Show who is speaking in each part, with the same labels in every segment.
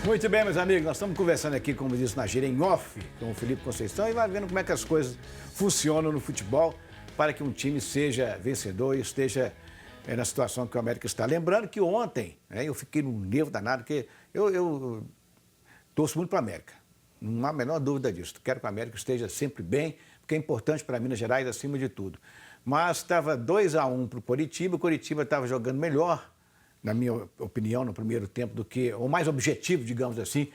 Speaker 1: Muito bem, meus amigos, nós estamos conversando aqui, como disse na gira, em off, com o Felipe Conceição e vai vendo como é que as coisas funcionam no futebol para que um time seja vencedor e esteja na situação que o América está. Lembrando que ontem, eu fiquei num nervo danado, porque eu torço muito para o América, não há a menor dúvida disso. Quero que o América esteja sempre bem, porque é importante para Minas Gerais acima de tudo. Mas estava 2-1 para o Coritiba estava jogando melhor, na minha opinião, no primeiro tempo, do que, ou mais objetivo, digamos assim,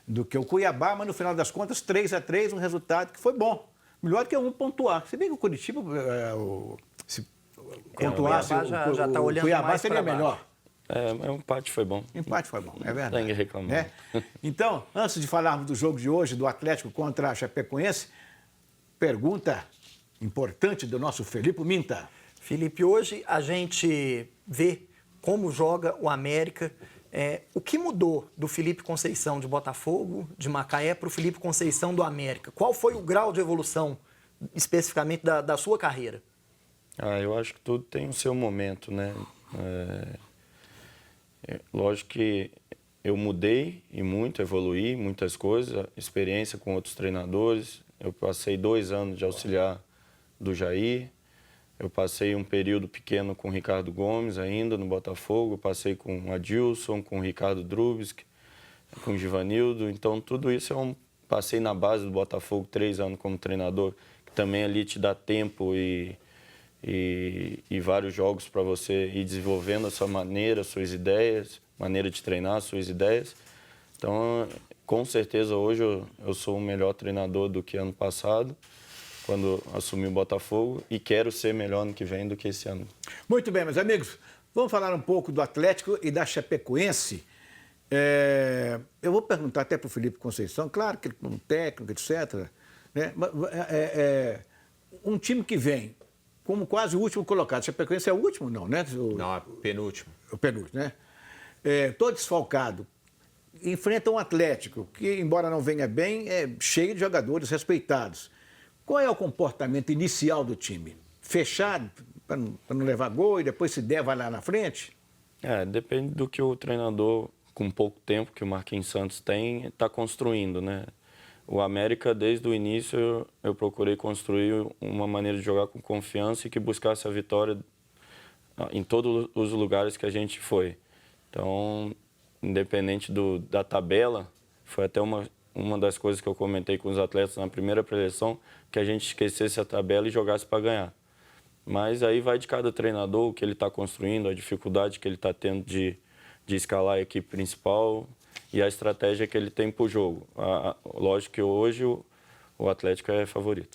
Speaker 1: do que o Cuiabá, mas no final das contas, 3-3, um resultado que foi bom. Melhor do que um pontuar. Se bem que o Coritiba, se pontuasse, o Cuiabá seria melhor.
Speaker 2: O empate foi bom.
Speaker 1: Empate foi bom, é verdade.
Speaker 2: Ninguém reclamou.
Speaker 1: Né? Então, antes de falarmos do jogo de hoje, do Atlético contra a Chapecoense, pergunta importante do nosso Felipe Minta.
Speaker 3: Felipe, hoje a gente vê como joga o América. O que mudou do Felipe Conceição de Botafogo, de Macaé, para o Felipe Conceição do América? Qual foi o grau de evolução, especificamente, da sua carreira?
Speaker 2: Eu acho que tudo tem o seu momento, né? Lógico que eu mudei e muito, evoluí muitas coisas, experiência com outros treinadores. Eu passei 2 anos de auxiliar do Jair. Eu passei um período pequeno com o Ricardo Gomes ainda no Botafogo, passei com o Adilson, com o Ricardo Drubsky, com o Givanildo. Então, tudo isso passei na base do Botafogo 3 anos como treinador, que também ali te dá tempo e vários jogos para você ir desenvolvendo a sua maneira, suas ideias, maneira de treinar, suas ideias. Então, com certeza, hoje eu sou um melhor treinador do que ano passado, quando assumi o Botafogo, e quero ser melhor ano que vem do que esse ano.
Speaker 1: Muito bem, meus amigos. Vamos falar um pouco do Atlético e da Chapecoense. Eu vou perguntar até para o Felipe Conceição, claro que ele é um técnico, etc. Né? Um time que vem como quase o último colocado. A Chapecoense é o último, não, né?
Speaker 4: Não, é penúltimo.
Speaker 1: O penúltimo, né? Todo desfalcado. Enfrenta um Atlético que, embora não venha bem, é cheio de jogadores respeitados. Qual é o comportamento inicial do time? Fechado, para não levar gol e depois, se der, vai lá na frente?
Speaker 2: Depende do que o treinador, com pouco tempo que o Marquinhos Santos tem, está construindo, né? O América, desde o início, eu procurei construir uma maneira de jogar com confiança e que buscasse a vitória em todos os lugares que a gente foi. Então, independente da tabela, foi até uma das coisas que eu comentei com os atletas na primeira preleção, que a gente esquecesse a tabela e jogasse para ganhar. Mas aí vai de cada treinador, o que ele está construindo, a dificuldade que ele está tendo de escalar a equipe principal e a estratégia que ele tem para o jogo. Lógico que hoje o Atlético é favorito.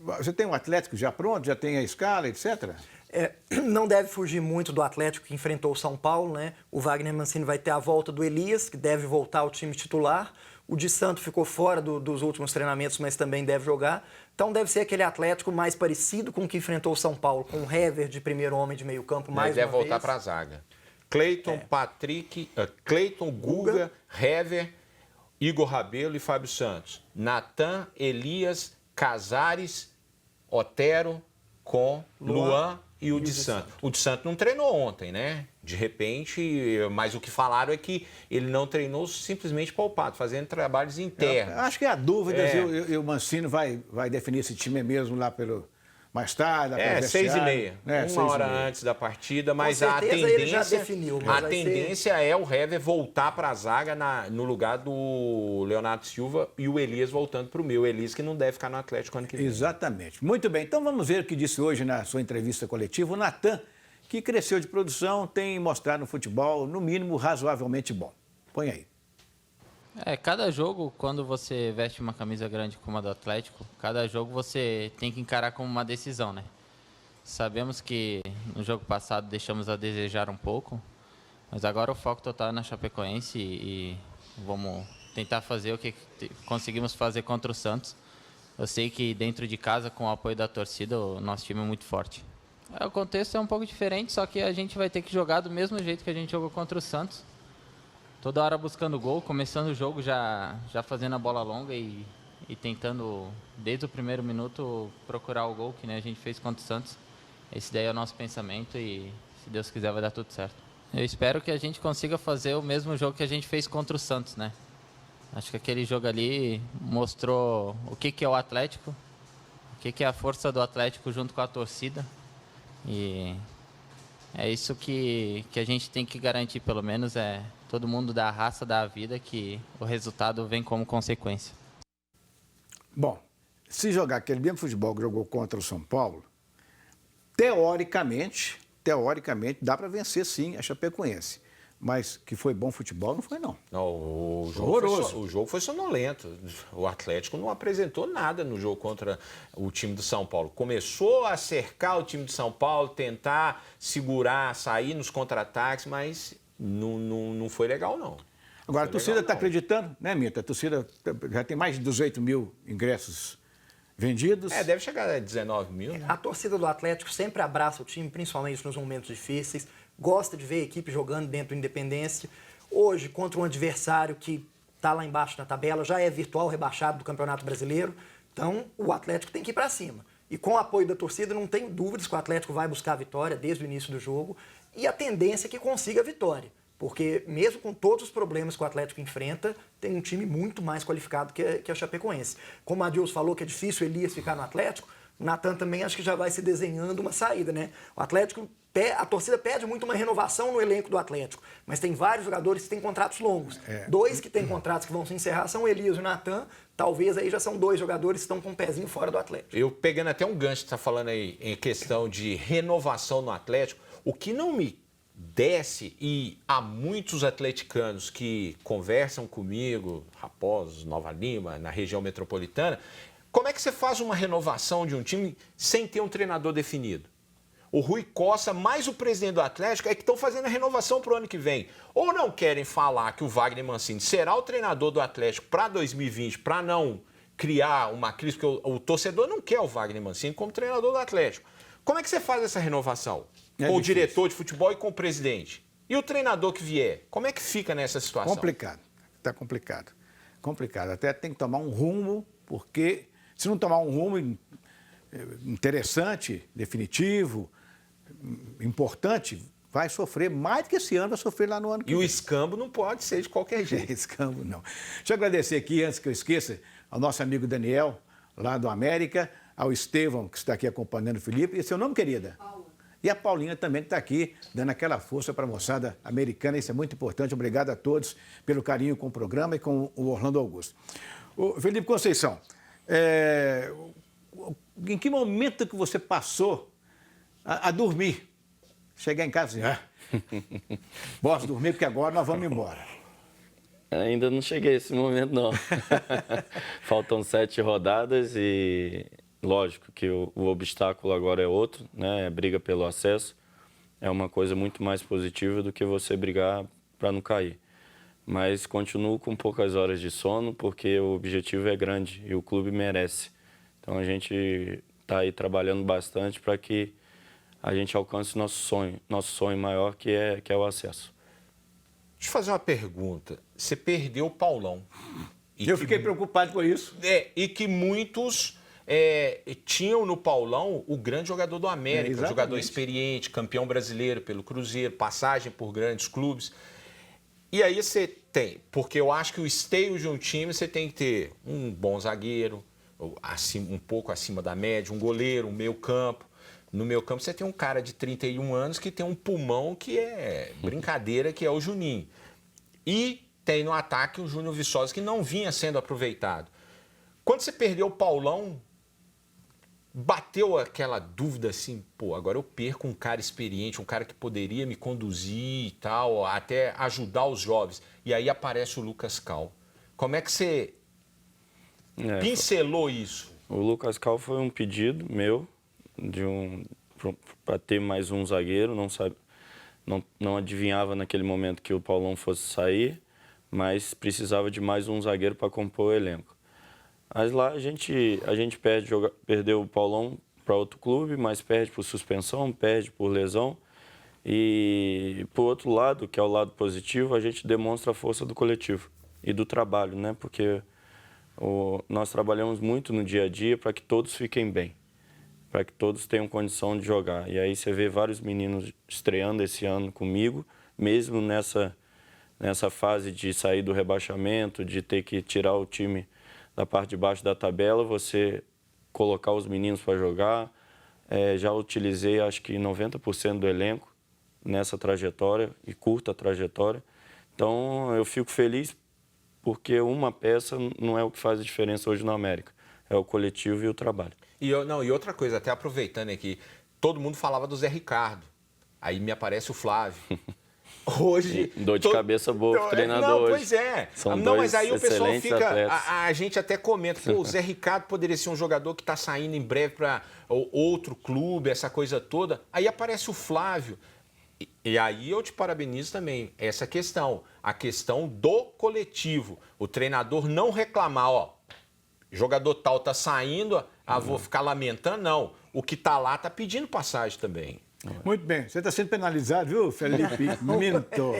Speaker 1: Você tem um Atlético já pronto? Já tem a escala, etc.?
Speaker 3: Não deve fugir muito do Atlético que enfrentou o São Paulo, né? O Wagner Mancini vai ter a volta do Elias, que deve voltar ao time titular. O Di Santo ficou fora dos últimos treinamentos, mas também deve jogar. Então deve ser aquele Atlético mais parecido com o que enfrentou o São Paulo, com o Hever de primeiro homem de meio campo, mais uma vez.
Speaker 4: Deve voltar para a zaga. Cleiton, Patrick, Cleiton, Guga, Hever, Igor Rabelo e Fábio Santos. Natan, Elias, Casares, Otero, com Luan e o Di Santo. O Di Santo não treinou ontem, né? De repente, mas o que falaram é que ele não treinou simplesmente poupado, fazendo trabalhos internos.
Speaker 1: Acho que há dúvidas e o Mancini vai definir esse time mesmo lá mais tarde.
Speaker 4: 6h30, uma hora antes da partida, mas a tendência,
Speaker 3: ele já definiu, mas
Speaker 4: a tendência é o Hever voltar para a zaga no lugar do Leonardo Silva e o Elias voltando para o meu. O Elias que não deve ficar no Atlético ano que vem.
Speaker 1: Exatamente. Muito bem, então vamos ver o que disse hoje na sua entrevista coletiva o Natan, que cresceu de produção, tem mostrado no futebol, no mínimo, razoavelmente bom. Põe aí.
Speaker 5: Cada jogo, quando você veste uma camisa grande como a do Atlético, cada jogo você tem que encarar como uma decisão, né? Sabemos que no jogo passado deixamos a desejar um pouco, mas agora o foco total é na Chapecoense e vamos tentar fazer o que conseguimos fazer contra o Santos. Eu sei que dentro de casa, com o apoio da torcida, o nosso time é muito forte. O contexto é um pouco diferente, só que a gente vai ter que jogar do mesmo jeito que a gente jogou contra o Santos. Toda hora buscando gol, começando o jogo já fazendo a bola longa e tentando, desde o primeiro minuto, procurar o gol, que nem a gente fez contra o Santos. Esse daí é o nosso pensamento e, se Deus quiser, vai dar tudo certo. Eu espero que a gente consiga fazer o mesmo jogo que a gente fez contra o Santos, né? Acho que aquele jogo ali mostrou o que é o Atlético, o que é a força do Atlético junto com a torcida. E é isso que a gente tem que garantir, pelo menos, é todo mundo da raça, da vida, que o resultado vem como consequência.
Speaker 1: Bom, se jogar aquele mesmo futebol que jogou contra o São Paulo, teoricamente, dá para vencer sim a Chapecoense. Mas que foi bom futebol, não foi não.
Speaker 4: Não, o jogo foi sonolento. O Atlético não apresentou nada no jogo contra o time do São Paulo. Começou a cercar o time de São Paulo, tentar segurar, sair nos contra-ataques, mas não foi legal, não.
Speaker 1: Agora, a torcida está acreditando, né, Mita? A torcida já tem mais de 18 mil ingressos vendidos.
Speaker 4: Deve chegar a 19 mil, né?
Speaker 3: A torcida do Atlético sempre abraça o time, principalmente nos momentos difíceis. Gosta de ver a equipe jogando dentro do Independência. Hoje, contra um adversário que está lá embaixo na tabela, já é virtual rebaixado do Campeonato Brasileiro. Então, o Atlético tem que ir para cima. E com o apoio da torcida, não tenho dúvidas que o Atlético vai buscar a vitória desde o início do jogo. E a tendência é que consiga a vitória. Porque mesmo com todos os problemas que o Atlético enfrenta, tem um time muito mais qualificado que a Chapecoense. Como a Adilson falou que é difícil o Elias ficar no Atlético, o Natan também acho que já vai se desenhando uma saída, né? O Atlético, a torcida pede muito uma renovação no elenco do Atlético, mas tem vários jogadores que têm contratos longos. Dois que têm contratos que vão se encerrar são o Elias e o Natan. Talvez aí já são dois jogadores que estão com um pezinho fora do Atlético.
Speaker 4: Eu pegando até um gancho que você está falando aí em questão de renovação no Atlético, o que não me desce, e há muitos atleticanos que conversam comigo, Raposos, Nova Lima, na região metropolitana, como é que você faz uma renovação de um time sem ter um treinador definido? O Rui Costa, mais o presidente do Atlético, é que estão fazendo a renovação para o ano que vem. Ou não querem falar que o Wagner Mancini será o treinador do Atlético para 2020, para não criar uma crise, porque o torcedor não quer o Wagner Mancini como treinador do Atlético. Como é que você faz essa renovação? Com o diretor de futebol e com o presidente? E o treinador que vier? Como é que fica nessa situação?
Speaker 1: Complicado. Está complicado. Complicado. Até tem que tomar um rumo, porque se não tomar um rumo interessante, definitivo, importante, vai sofrer mais do que esse ano, vai sofrer lá no ano que vem.
Speaker 4: E o escambo não pode ser de qualquer jeito.
Speaker 1: Escambo não. Deixa eu agradecer aqui, antes que eu esqueça, ao nosso amigo Daniel, lá do América, ao Estevão, que está aqui acompanhando o Felipe. E seu nome, querida? Paula. E a Paulinha também, que está aqui, dando aquela força para a moçada americana. Isso é muito importante. Obrigado a todos pelo carinho com o programa e com o Orlando Augusto. O Felipe Conceição, em que momento que você passou a dormir? Chegar em casa e posso dormir porque agora nós vamos embora.
Speaker 2: Ainda não cheguei a esse momento, não. Faltam 7 rodadas e lógico que o obstáculo agora é outro, né? Briga pelo acesso. É uma coisa muito mais positiva do que você brigar para não cair. Mas continuo com poucas horas de sono porque o objetivo é grande e o clube merece. Então a gente está aí trabalhando bastante para que a gente alcance nosso sonho maior, que é o acesso.
Speaker 4: Deixa eu fazer uma pergunta. Você perdeu o Paulão.
Speaker 1: Eu fiquei preocupado com isso.
Speaker 4: E que muitos tinham no Paulão o grande jogador do América, um jogador experiente, campeão brasileiro pelo Cruzeiro, passagem por grandes clubes. E aí você tem, porque eu acho que o esteio de um time você tem que ter um bom zagueiro, um pouco acima da média, um goleiro, um meio-campo. No meio-campo você tem um cara de 31 anos que tem um pulmão que é brincadeira, que é o Juninho. E tem no ataque o Júnior Viçosa, que não vinha sendo aproveitado. Quando você perdeu o Paulão, bateu aquela dúvida assim, agora eu perco um cara experiente, um cara que poderia me conduzir e tal, até ajudar os jovens. E aí aparece o Lucas Cal. Como é que você pincelou isso?
Speaker 2: O Lucas Cal foi um pedido meu, para ter mais um zagueiro. Não adivinhava naquele momento que o Paulão fosse sair, mas precisava de mais um zagueiro para compor o elenco. Mas lá a gente perdeu o Paulão para outro clube, mas perde por suspensão, perde por lesão. E, por outro lado, que é o lado positivo, a gente demonstra a força do coletivo e do trabalho, né? Porque nós trabalhamos muito no dia a dia para que todos fiquem bem, para que todos tenham condição de jogar. E aí você vê vários meninos estreando esse ano comigo, mesmo nessa fase de sair do rebaixamento, de ter que tirar o time da parte de baixo da tabela, você colocar os meninos para jogar. Já utilizei, acho que 90% do elenco nessa trajetória, e curta trajetória. Então, eu fico feliz porque uma peça não é o que faz a diferença hoje no América. É o coletivo e o trabalho.
Speaker 4: E outra coisa, até aproveitando aqui, todo mundo falava do Zé Ricardo. Aí me aparece o Flávio. Hoje...
Speaker 2: Dor de cabeça boa pro treinador
Speaker 4: não,
Speaker 2: hoje.
Speaker 4: Pois é.
Speaker 2: São
Speaker 4: não, mas aí o pessoal fica...
Speaker 2: Atletas.
Speaker 4: A gente até comenta, pô, o Zé Ricardo poderia ser um jogador que está saindo em breve para outro clube, essa coisa toda. Aí aparece o Flávio. E aí eu te parabenizo também, essa questão, a questão do coletivo. O treinador não reclamar, ó, jogador tal tá saindo, vou ficar lamentando, não. O que tá lá tá pedindo passagem também.
Speaker 1: Muito bem. Você está sendo penalizado, viu, Felipe Minto?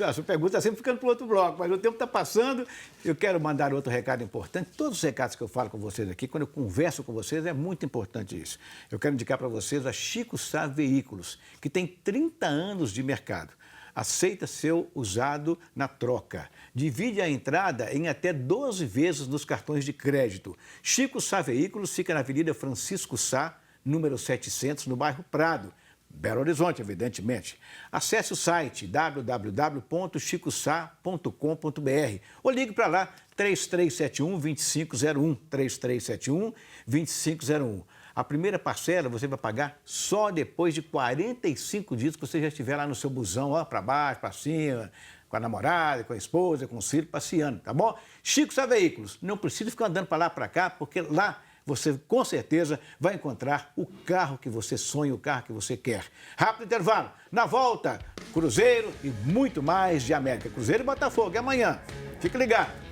Speaker 1: A sua pergunta está sempre ficando para o outro bloco, mas o tempo está passando. Eu quero mandar outro recado importante. Todos os recados que eu falo com vocês aqui, quando eu converso com vocês, é muito importante isso. Eu quero indicar para vocês a Chico Sá Veículos, que tem 30 anos de mercado. Aceita seu usado na troca. Divide a entrada em até 12 vezes nos cartões de crédito. Chico Sá Veículos fica na Avenida Francisco Sá, número 700, no bairro Prado, Belo Horizonte, evidentemente. Acesse o site www.chicosá.com.br ou ligue para lá, 3371-2501, 3371-2501. A primeira parcela você vai pagar só depois de 45 dias que você já estiver lá no seu busão, ó, para baixo, para cima, com a namorada, com a esposa, com o filho, passeando, tá bom? Chico Sá Veículos, não precisa ficar andando para lá, para cá, porque lá você com certeza vai encontrar o carro que você sonha, o carro que você quer. Rápido intervalo. Na volta, Cruzeiro e muito mais de América. Cruzeiro e Botafogo. É amanhã. Fique ligado.